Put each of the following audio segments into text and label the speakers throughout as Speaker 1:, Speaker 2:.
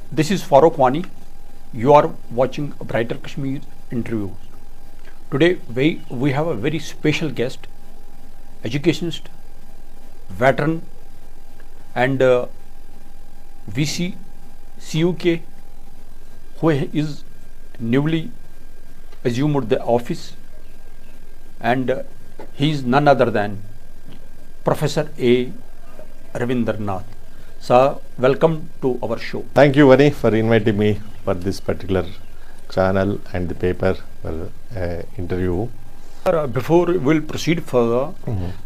Speaker 1: This is Farooq Wani. You are watching Brighter Kashmir interviews. Today we have a very special guest, educationist, veteran, and VC CUK, who is newly assumed the office, and he is none other than Professor Ravinder Nath. Sir, welcome to our show.
Speaker 2: Thank you, Vani, for inviting me for this particular channel and the paper for interview.
Speaker 1: Before we'll proceed further,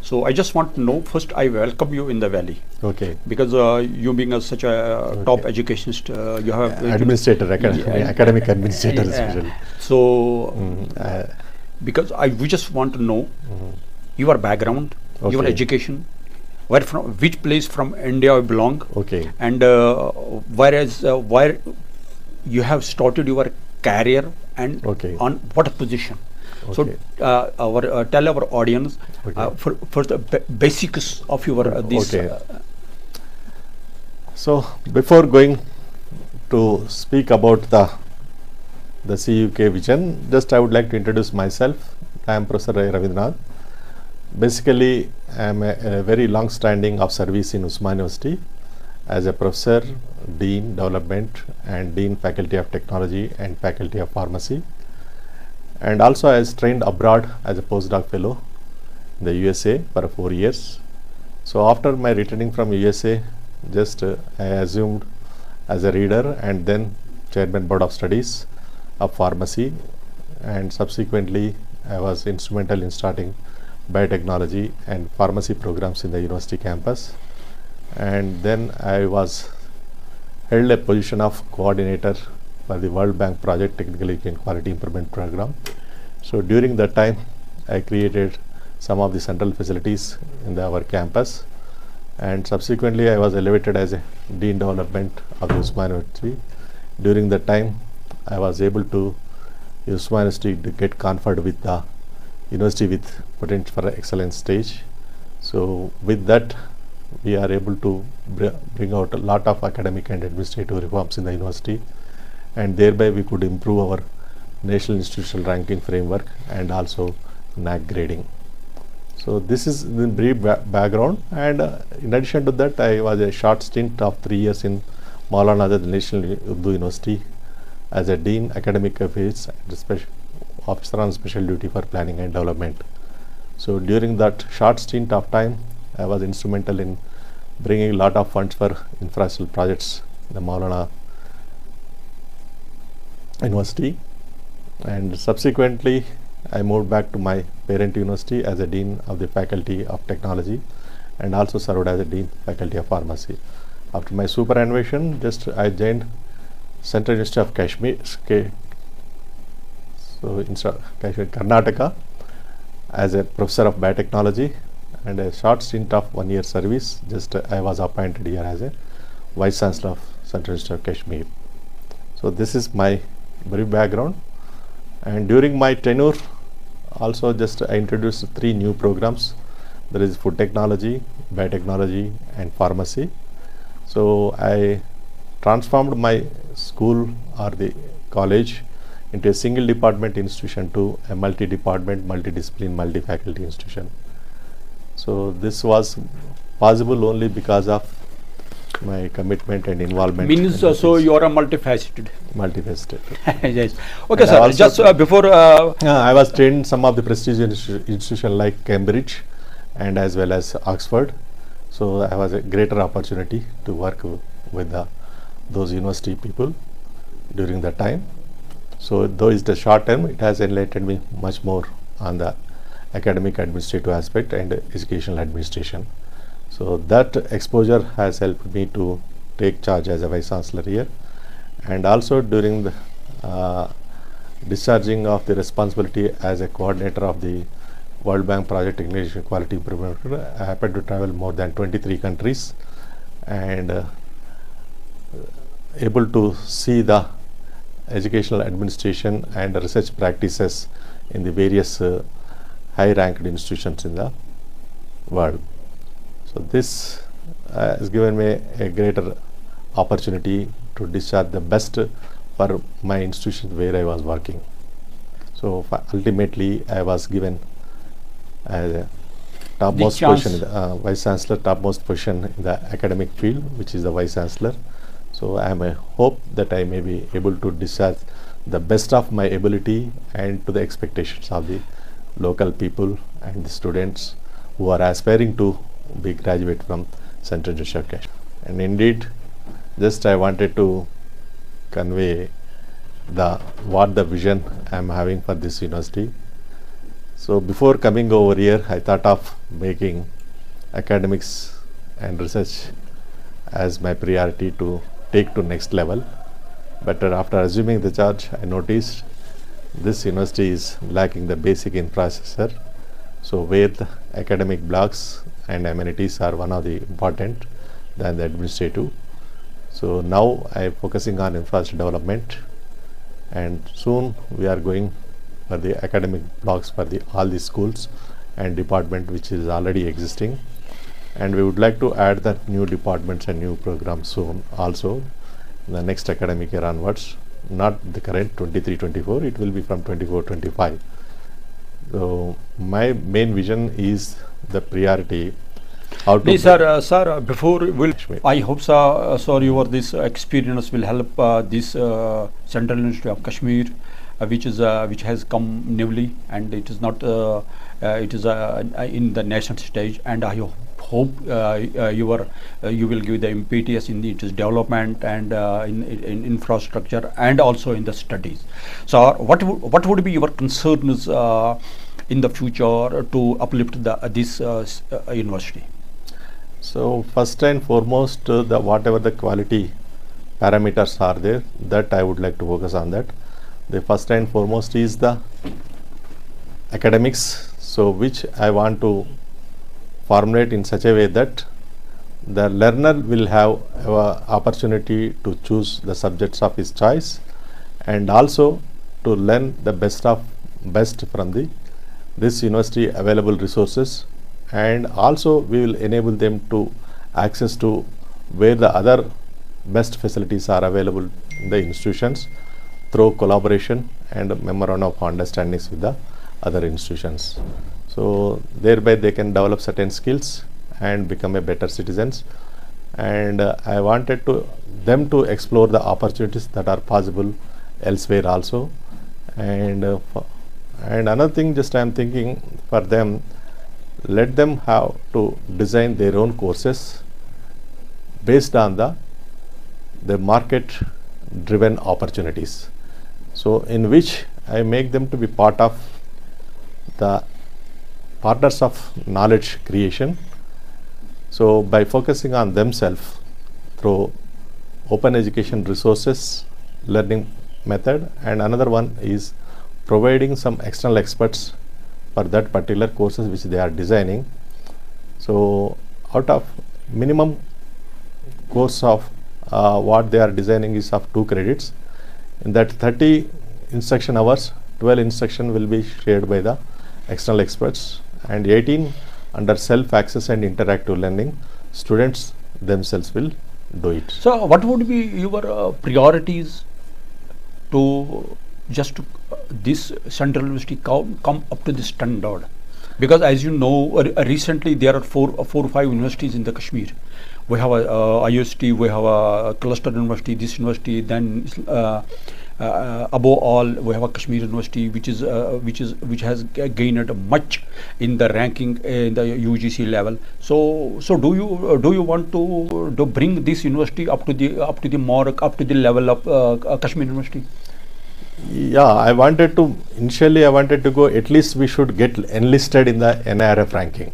Speaker 1: so I just want to know, first I welcome you in the Valley.
Speaker 2: Okay.
Speaker 1: Because you being such a top educationist, you have
Speaker 2: administrator, academic administrator especially.
Speaker 1: So, because we just want to know your background, your education, where from, which place from India you belong, and where you have started your career and on what position. So tell our audience for the basics of your this.
Speaker 2: So before going to speak about the CUK vision, just I would like to introduce myself. I am Professor Ravinder Nath. Basically, I am a very long-standing of service in Usman University as a professor, dean development, and dean faculty of technology and faculty of pharmacy. And also I was trained abroad as a postdoc fellow in the USA for 4 years. So after my returning from USA, just I assumed as a reader and then chairman board of studies of pharmacy, and subsequently I was instrumental in starting biotechnology and pharmacy programs in the university campus. And then I was held a position of coordinator for the World Bank project technical and quality improvement program. So during that time I created some of the central facilities in our campus, and subsequently I was elevated as a dean development of the Usman University. During that time I was able to use Usman University to get conferred with the university with potential for excellence stage. So with that we are able to bring out a lot of academic and administrative reforms in the university, and thereby we could improve our national institutional ranking framework and also NAC grading. So this is the brief background, and in addition to that I was a short stint of 3 years in Maulana Azad National Urdu University as a dean academic affairs and special officer on special duty for planning and development. So during that short stint of time I was instrumental in bringing a lot of funds for infrastructure projects in the Maulana University, and subsequently I moved back to my parent university as a dean of the faculty of technology and also served as a dean faculty of pharmacy. After my superannuation, just I joined Central University of Kashmir, Kashmir, Karnataka, as a professor of biotechnology, and a short stint of 1 year service. Just I was appointed here as a vice chancellor of Central University of Kashmir. So this is my brief background, and during my tenure also just I introduced 3 new programs. There is food technology, biotechnology, and pharmacy. So I transformed my school or the college into a single department institution to a multi-department, multidiscipline, multi-faculty institution. So this was possible only because of my commitment and involvement.
Speaker 1: Means so you are a multifaceted.
Speaker 2: Multifaceted.
Speaker 1: Yes. Okay, sir. Just before
Speaker 2: I was trained in some of the prestigious institutions like Cambridge and as well as Oxford. So I was a greater opportunity to work with those university people during that time. So though it's the short term, it has enlightened me much more on the academic administrative aspect and educational administration. So that exposure has helped me to take charge as a vice chancellor here, and also during the discharging of the responsibility as a coordinator of the World Bank project technical and quality improvement. I happened to travel more than 23 countries and able to see the educational administration and research practices in the various high ranked institutions in the world. So this has given me a greater opportunity to discharge the best for my institution where I was working. So ultimately I was given a topmost position, Vice Chancellor, topmost position in the academic field, which is the Vice Chancellor. So I am a hope that I may be able to discharge the best of my ability and to the expectations of the local people and the students who are aspiring to be graduate from Central University of Kashmir. And indeed, just I wanted to convey what the vision I am having for this university. So before coming over here, I thought of making academics and research as my priority to take to next level. But after assuming the charge, I noticed this university is lacking the basic infrastructure. So where the academic blocks and amenities are one of the important than the administrative. So now I am focusing on infrastructure development, and soon we are going for the academic blocks for all the schools and department which is already existing, and we would like to add the new departments and new programs soon also in the next academic year onwards, not the current 23-24, it will be from 24-25. So my main vision is the priority. How to
Speaker 1: sir, before I hope sir, your this experience will help this Central University of Kashmir, which has come newly, and it is not it is in the national stage, and I hope you will give the impetus in its development and in infrastructure and also in the studies. So what would be your concerns in the future to uplift this university?
Speaker 2: So first and foremost, whatever the quality parameters are there, that I would like to focus on that. The first and foremost is the academics, so which I want to formulate in such a way that the learner will have opportunity to choose the subjects of his choice, and also to learn the best from this university available resources, and also we will enable them to access to where the other best facilities are available in the institutions through collaboration and memorandum of understandings with the other institutions. So thereby they can develop certain skills and become a better citizens, and I wanted them to explore the opportunities that are possible elsewhere also. And another thing, just I am thinking for them, let them have to design their own courses based on the market driven opportunities, so in which I make them to be part of the partners of knowledge creation. So by focusing on themselves through open education resources, learning method, and another one is providing some external experts for that particular courses which they are designing. So out of minimum course of what they are designing is of 2 credits. In that 30 instruction hours, 12 instruction will be shared by the external experts, and 18 under self-access and interactive learning, students themselves will do it.
Speaker 1: So what would be your priorities to just to this Central University come up to this standard? Because as you know, recently there are four or 5 universities in the Kashmir. We have a IUST, we have a cluster university, this university, then above all we have a Kashmir University, which has gained much in the ranking in the UGC level. So do you want to bring this university up to the mark, up to the level of Kashmir University?
Speaker 2: Yeah, initially I wanted to go, at least we should get enlisted in the NIRF ranking.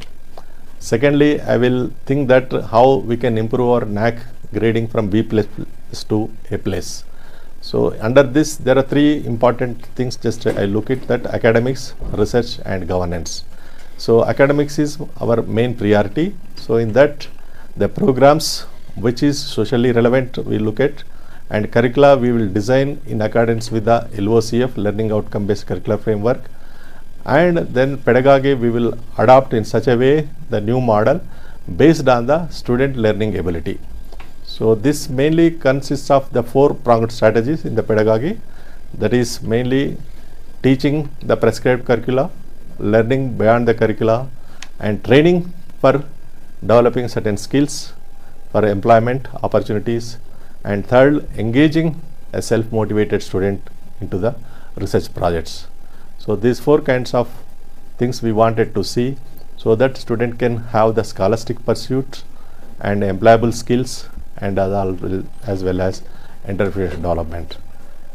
Speaker 2: Secondly, I will think that how we can improve our NAC grading from B+ to A+. So under this there are 3 important things, just I look at that: academics, research and governance. So academics is our main priority. So in that the programs which is socially relevant we look at, and curricula we will design in accordance with the LOCF, learning outcome based curricular framework, and then pedagogy we will adopt in such a way the new model based on the student learning ability. So this mainly consists of the 4-pronged strategies in the pedagogy, that is mainly teaching the prescribed curricula, learning beyond the curricula, and training for developing certain skills for employment opportunities, and third, engaging a self-motivated student into the research projects. So these 4 kinds of things we wanted to see, so that student can have the scholastic pursuits and employable skills, and as well as entrepreneurship development.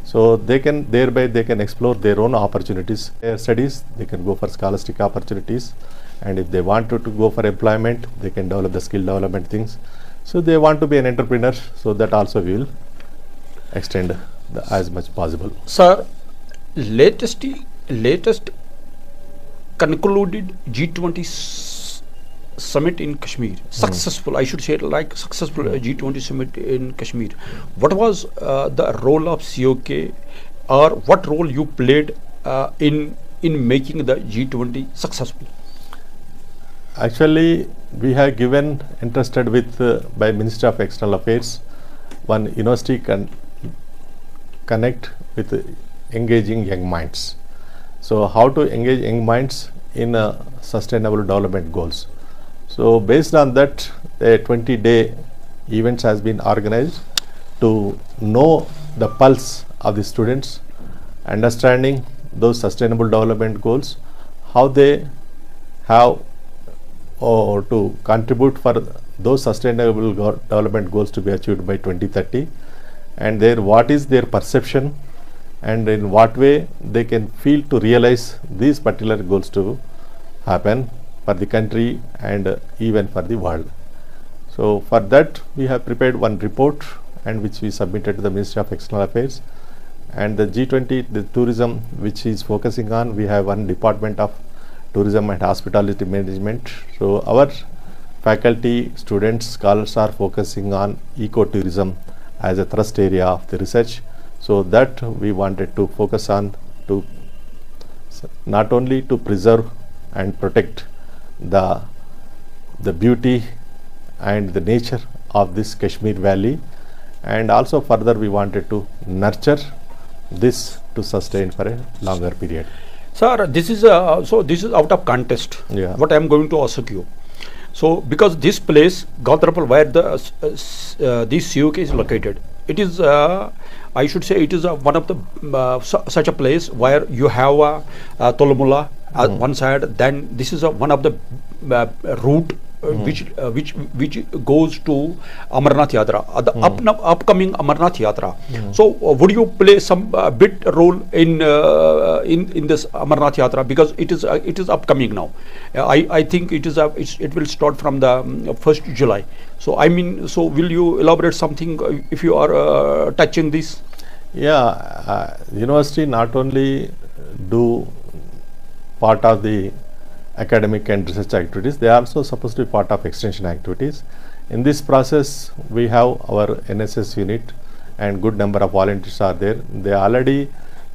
Speaker 2: So they can thereby they can explore their own opportunities, their studies, they can go for scholastic opportunities, and if they want to go for employment, they can develop the skill development things. So they want to be an entrepreneur, so that also we will extend as much possible.
Speaker 1: Sir, latest concluded G20 summit in Kashmir, successful, I should say it like successful G20 summit in Kashmir. What was the role of CUK, or what role you played in making the G20 successful?
Speaker 2: Actually, we have given entrusted with by Ministry of External Affairs one university connect with engaging young minds. So how to engage young minds in sustainable development goals. So based on that, a 20-day events has been organized to know the pulse of the students, understanding those sustainable development goals, how they have or to contribute for those sustainable development goals to be achieved by 2030, and what is their perception, and in what way they can feel to realize these particular goals to happen for the country and even for the world. So for that we have prepared one report, and which we submitted to the Ministry of External Affairs. And the G20, the tourism which is focusing on, we have one department of tourism and hospitality management. So our faculty, students, scholars are focusing on ecotourism as a thrust area of the research. So that we wanted to focus on, to not only to preserve and protect the beauty and the nature of this Kashmir valley, and also further we wanted to nurture this to sustain for a longer period.
Speaker 1: Sir, this is out of context.
Speaker 2: Yeah.
Speaker 1: What I am going to ask you. So because this place Gautarapal, where the this CUK is located, it is I should say it is one of the such a place where you have Tolomula one side. Then this is one of the route which goes to Amarnath Yatra, the upcoming Amarnath Yatra. So would you play some bit role in this Amarnath Yatra, because it is upcoming now? I think it will start from the 1st July. So I mean, so will you elaborate something if you are touching this?
Speaker 2: Yeah, university not only do part of the academic and research activities, they are also supposed to be part of extension activities. In this process, we have our NSS unit, and good number of volunteers are there. They are already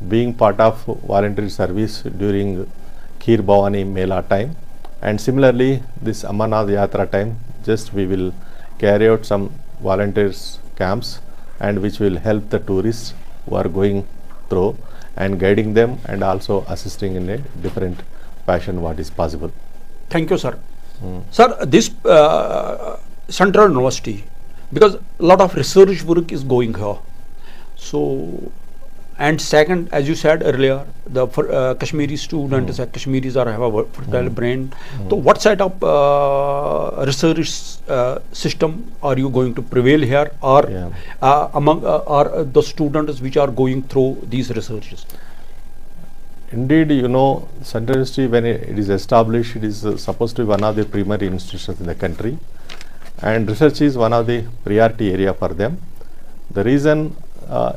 Speaker 2: being part of voluntary service during Kheer Bhavani Mela time, and similarly this Amarnath Yatra time, just we will carry out some volunteers camps, and which will help the tourists who are going through and guiding them, and also assisting in a different fashion what is possible.
Speaker 1: Thank you, sir. Sir, this Central University, because a lot of research work is going here. So, and second, as you said earlier, the Kashmiri students, Kashmiris have a fertile brain. So what sort of research system are you going to prevail here, or among are the students which are going through these researches?
Speaker 2: Indeed, Central University, when it is established, it is supposed to be one of the primary institutions in the country, and research is one of the priority area for them. The reason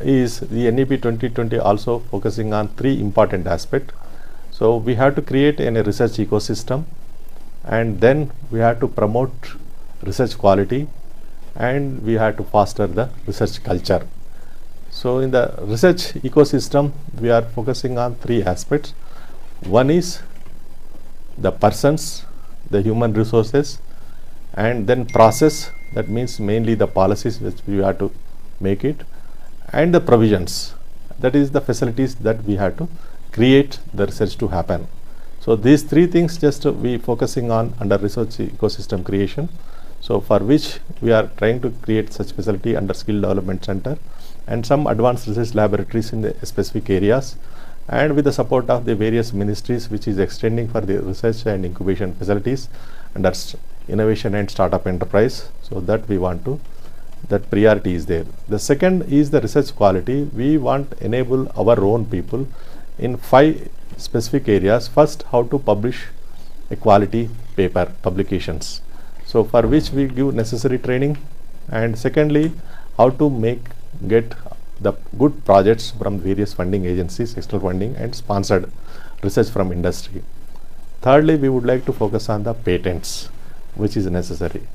Speaker 2: is the NEP 2020 also focusing on 3 important aspects. So we have to create a research ecosystem, and then we have to promote research quality, and we have to foster the research culture. So in the research ecosystem, we are focusing on 3 aspects. One is the persons, the human resources, and then process, that means mainly the policies which we have to make it, and the provisions, that is the facilities that we have to create the research to happen. So these three things just we focusing on under research ecosystem creation. So for which we are trying to create such facility under skill development center and some advanced research laboratories in the specific areas, and with the support of the various ministries which is extending for the research and incubation facilities under innovation and startup enterprise. So that we want to, that priority is there. The second is the research quality. We want enable our own people in 5 specific areas. First, how to publish a quality paper publications, so for which we give necessary training, and secondly, how to get the good projects from various funding agencies, external funding and sponsored research from industry. Thirdly, we would like to focus on the patents which is necessary,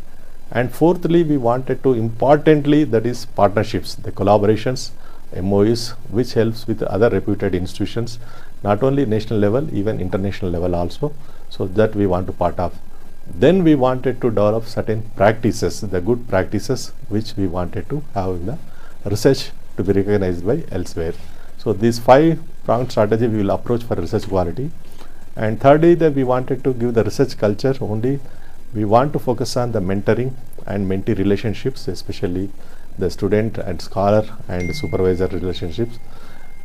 Speaker 2: and fourthly, we wanted to importantly, that is partnerships, the collaborations, MOUs, which helps with other reputed institutions, not only national level, even international level also. So that we want to part of. Then we wanted to develop certain practices, the good practices which we wanted to have in the research to be recognized by elsewhere. So these 5-pronged strategy we will approach for research quality. And thirdly, that we wanted to give the research culture only. We want to focus on the mentoring and mentee relationships, especially the student and scholar and supervisor relationships.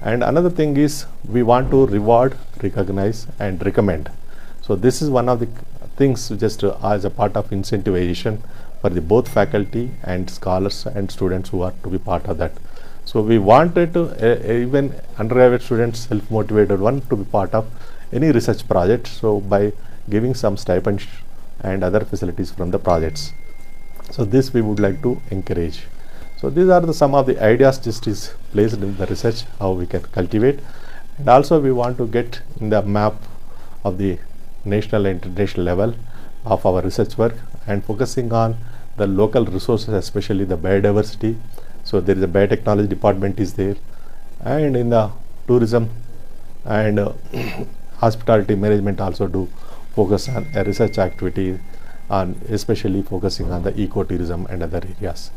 Speaker 2: And another thing is we want to reward, recognize and recommend. So this is one of the things just as a part of incentivization for the both faculty and scholars and students who are to be part of that. So we wanted to even undergraduate students, self-motivated one, to be part of any research project, so by giving some stipends and other facilities from the projects. So this we would like to encourage. So these are some of the ideas just is placed in the research, how we can cultivate, and also we want to get in the map of the national and international level of our research work, and focusing on the local resources, especially the biodiversity. So there is a biotechnology department is there, and in the tourism and hospitality management also do focus on a research activity on especially focusing on the ecotourism and other areas.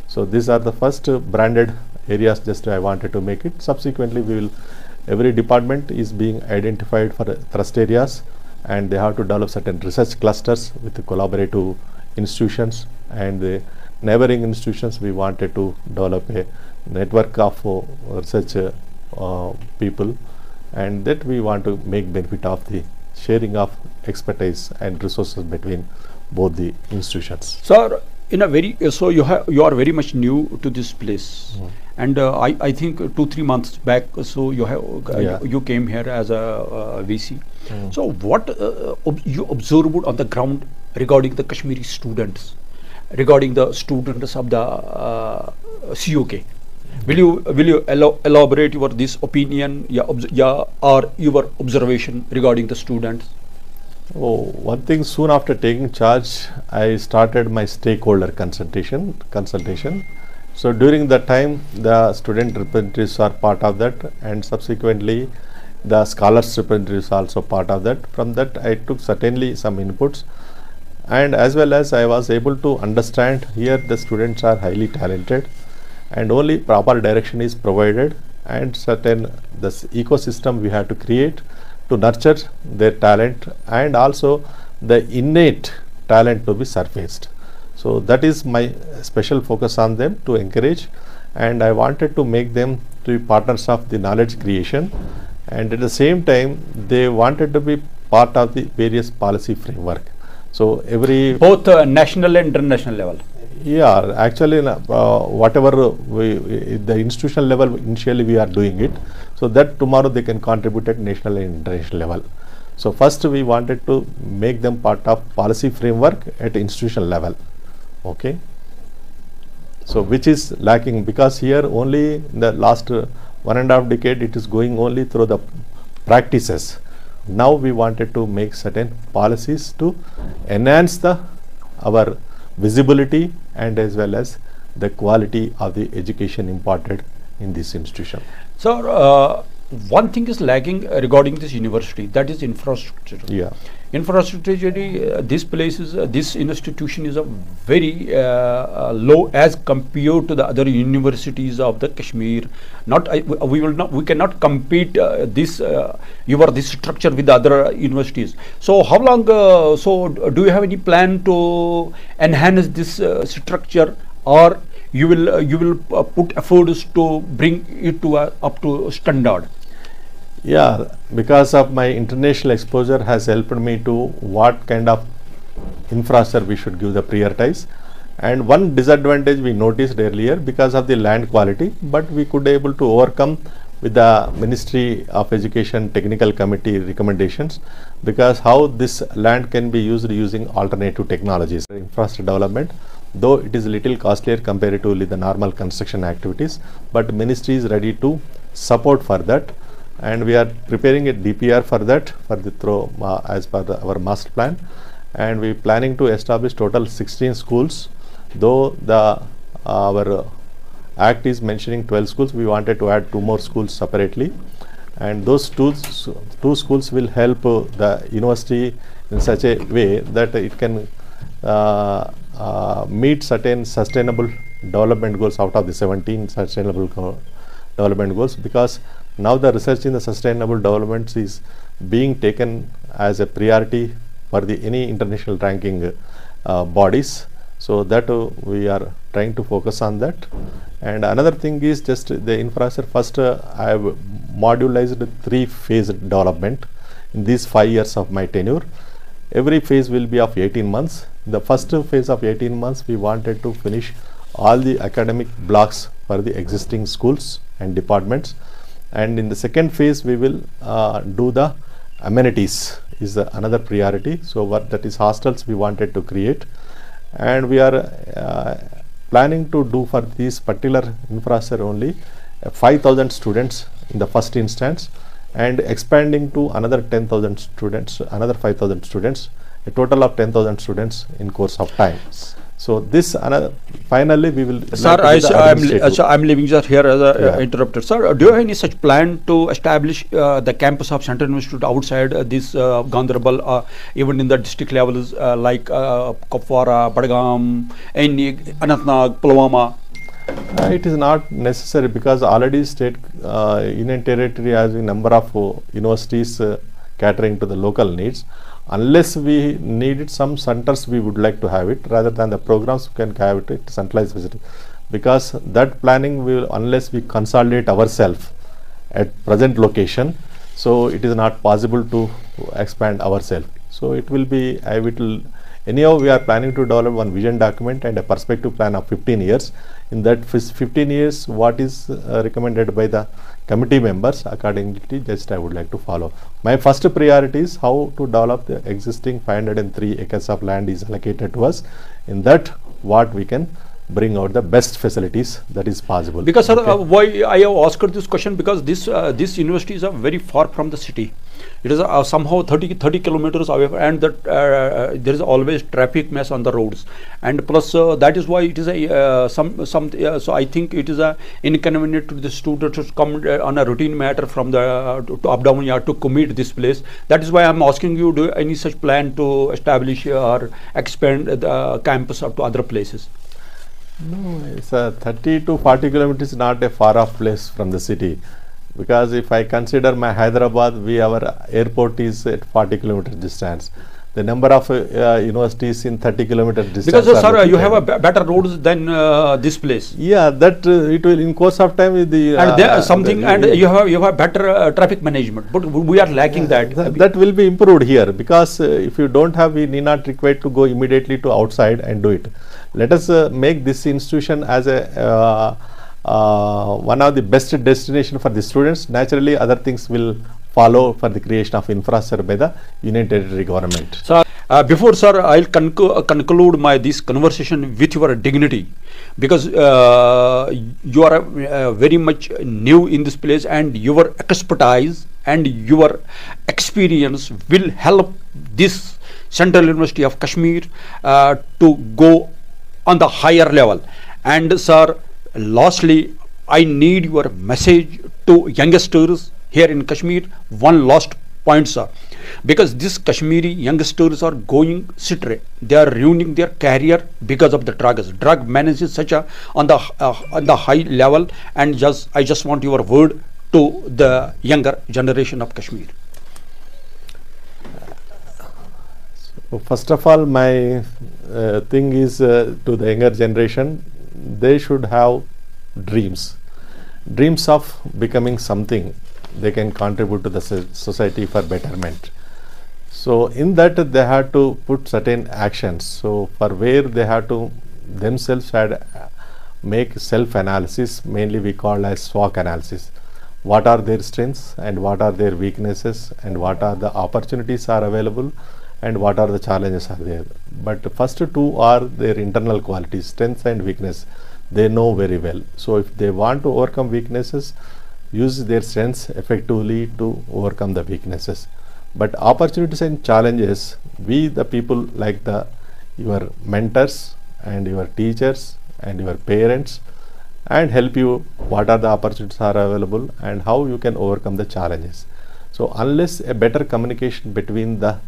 Speaker 2: So these are the first branded areas just I wanted to make it. Subsequently we will, every department is being identified for thrust areas, and they have to develop certain research clusters with the collaborative institutions and the neighboring institutions. We wanted to develop a network of research people, and that we want to make benefit of the sharing of expertise and resources between both the institutions.
Speaker 1: Sir, in a very so you are very much new to this place, and I think 2-3 months back, so you have you came here as a VC. So what you observed on the ground regarding the Kashmiri students, regarding the students of the CUK? Will you elaborate your this opinion, or your observation regarding the students?
Speaker 2: Oh, one thing, soon after taking charge, I started my stakeholder consultation. So during that time, the student representatives are part of that, and subsequently the scholars representatives also part of that. From that I took certainly some inputs, and as well as I was able to understand here the students are highly talented, and only proper direction is provided, and certain this ecosystem we have to create to nurture their talent, and also the innate talent to be surfaced. So that is my special focus on them, to encourage, and I wanted to make them to be partners of the knowledge creation, and at the same time they wanted to be part of the various policy framework. So every
Speaker 1: both national and international level.
Speaker 2: Yeah, actually whatever the institutional level initially we are doing it, so that tomorrow they can contribute at national and international level. So first we wanted to make them part of policy framework at institutional level. Okay. So which is lacking, because here only in the last 1.5 decade it is going only through the practices. Now we wanted to make certain policies to enhance our visibility and as well as the quality of the education imparted in this institution.
Speaker 1: Sir, one thing is lacking regarding this university, that is infrastructure.
Speaker 2: Yeah.
Speaker 1: Infrastructure, this place is, this institution is a very low as compared to the other universities of the Kashmir. We cannot compete this structure with the other universities. So how long? So do you have any plan to enhance this structure, or you will put efforts to bring it to up to standard?
Speaker 2: Yeah, because of my international exposure has helped me to what kind of infrastructure we should give the prioritize. And one disadvantage we noticed earlier because of the land quality, but we could able to overcome with the Ministry of Education Technical Committee recommendations, because how this land can be used using alternative technologies. Infrastructure development, though it is a little costlier comparatively the normal construction activities, but Ministry is ready to support for that. And we are preparing a DPR for that as per our master plan, and we planning to establish total 16 schools. Though our act is mentioning 12 schools, we wanted to add 2 more schools separately, and those two schools will help the university in such a way that it can meet certain sustainable development goals out of the 17 sustainable development goals, because now the research in the sustainable development is being taken as a priority for any international ranking bodies. So that we are trying to focus on that. And another thing is just the infrastructure. First, I have modularized 3-phase development in these 5 years of my tenure. Every phase will be of 18 months. The first phase of 18 months, we wanted to finish all the academic blocks for the existing schools and departments. And in the second phase, we will do the amenities is another priority. So what that is hostels we wanted to create, and we are planning to do for this particular infrastructure only 5,000 students in the first instance, and expanding to another 10,000 students, another 5,000 students, a total of 10,000 students in course of time. So this finally we will.
Speaker 1: Sir, I'm leaving just here as a interrupter. Sir, do you have any such plan to establish the campus of Central Institute outside this Ganderbal, even in the district levels like Kupwara, Badgam, Anantnag, Pulwama?
Speaker 2: It is not necessary, because already state Union Territory has a number of universities catering to the local needs. Unless we needed some centers, we would like to have it, rather than the programs we can have it centralized facility, because that planning will, unless we consolidate ourselves at present location, so it is not possible to expand ourselves. So it will be, anyhow we are planning to develop one vision document and a perspective plan of 15 years. In that 15 years, what is recommended by the committee members, accordingly just I would like to follow. My first priority is how to develop the existing 503 acres of land is allocated to us. In that, what we can bring out the best facilities that is possible.
Speaker 1: Because sir, why I have asked this question, because this universities are very far from the city. It is somehow 30 kilometers away, and that there is always traffic mess on the roads, and plus that is why it is a so I think it is a inconvenient to the students to come on a routine matter from the to up down to commit this place. That is why I am asking you, do any such plan to establish or expand the campus up to other places?
Speaker 2: No, it's 30 to 40 kilometers, not a far off place from the city. Because if I consider my Hyderabad, our airport is at 40 kilometers distance. The number of universities in 30 kilometers distance.
Speaker 1: Because sir, you have a better roads than this place.
Speaker 2: Yeah, that it will in course of time with the
Speaker 1: and there something, and you have better traffic management. But we are lacking that.
Speaker 2: That will be improved here, because if you don't have, we need not required to go immediately to outside and do it. Let us make this institution as a one of the best destination for the students. Naturally, other things will follow for the creation of infrastructure by the Union Territory government.
Speaker 1: So, before sir, I'll conclude this conversation with your dignity, because you are very much new in this place, and your expertise and your experience will help this Central University of Kashmir to go on the higher level. And sir, lastly, I need your message to youngsters here in Kashmir. One last point, sir, because these Kashmiri youngsters are going astray. They are ruining their career because of the drugs. Drug management is such a on the high level, and I just want your word to the younger generation of Kashmir.
Speaker 2: So first of all, my thing is to the younger generation, they should have dreams of becoming something they can contribute to the society for betterment. So in that they have to put certain actions. So for where they have to themselves make self-analysis, mainly we call as SWOT analysis. What are their strengths and what are their weaknesses, and what are the opportunities are available, and what are the challenges are there. But the first two are their internal qualities, strengths and weakness. They know very well. So if they want to overcome weaknesses, use their strengths effectively to overcome the weaknesses. But opportunities and challenges, we the people like your mentors and your teachers and your parents, and help you what are the opportunities are available and how you can overcome the challenges. So unless a better communication between the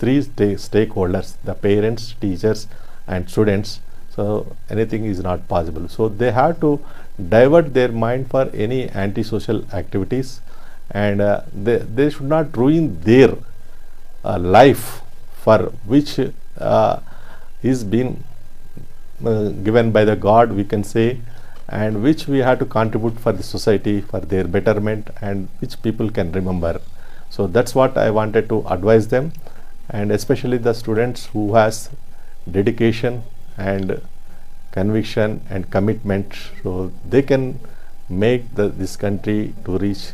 Speaker 2: three stakeholders, the parents, teachers and students, so anything is not possible. So they have to divert their mind for any antisocial activities, and they should not ruin their life for which is been given by the God, we can say, and which we have to contribute for the society, for their betterment, and which people can remember. So that's what I wanted to advise them, and especially the students who has dedication and conviction and commitment, so they can make this country to reach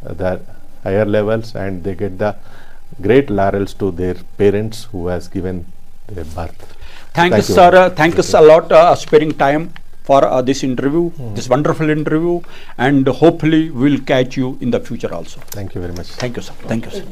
Speaker 2: the higher levels, and they get the great laurels to their parents who has given their birth.
Speaker 1: Thank you, sir. Thank you a lot sparing time for this interview, this wonderful interview, and hopefully we'll catch you in the future also.
Speaker 2: Thank you very much.
Speaker 1: Thank you, sir. Thank you, sir.